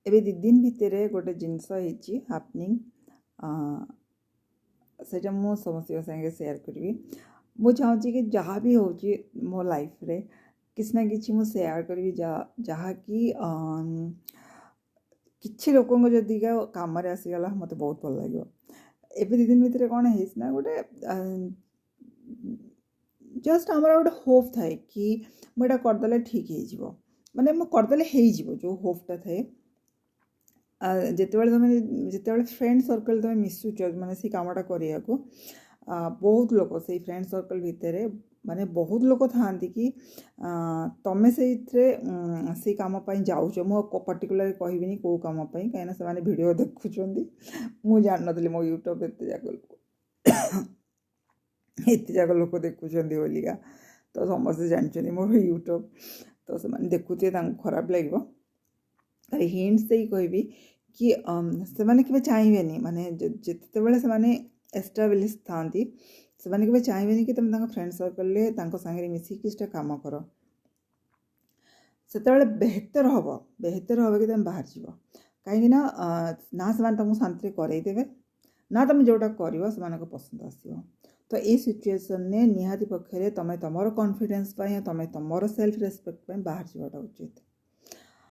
एबे 2 दिन भितर गोटे जिनस होइची हैपनिंग सेटा मो समस्त संगे शेयर करी मु चाहूँगी कि जहाँ भी होची मो लाइफ रे किसी ना किसी मु शेयर करी जहाँ कि किछि लोकों जदि काम आसीगला मत बहुत भल लगे एबे 2 दिन भितर कौन है ना गोटे जस्ट आमर गोटे होप थाए कि मुझे करदे ठीक हो माने मु करदे हो जो होपटा थाए जिते तुम फ्रेंड सर्कल तुम मिसुच माने से कामटा करिया को बहुत लोक से फ्रेंड सर्कल भितर माने बहुत लोक था कि तमें से कम जाऊच मु पर्टिकुलर कहबी कौ कम कहीं से वीडियो देखुं मु जान नी मो यूट्यूब एत जाक लोक देखुं बोलिका तो समस्ते जानते मो यूट्यूब तो से देखुए खराब लगे हिंट्स दे कहबी कि से माने केबे चाहिबेनी माने जिते बेले से एस्टाब्लिश थांती से माने केबे चाहिबेनी कि तुम फ्रेंड सर्कल ले तांको संगे मिसी किछटा काम कर सेतेबेले बेहतर हबो कि तुम बाहर जीव कहीं ना से तुमको शांति करई देबे ना तुम जोटा कर से पसंद आसो तो ये सिचुएशन ने निहाती पक्षे तुम तुम कॉन्फिडेंस तुम तुम सेल्फ रेस्पेक्ट बाहर जावाटा उचित।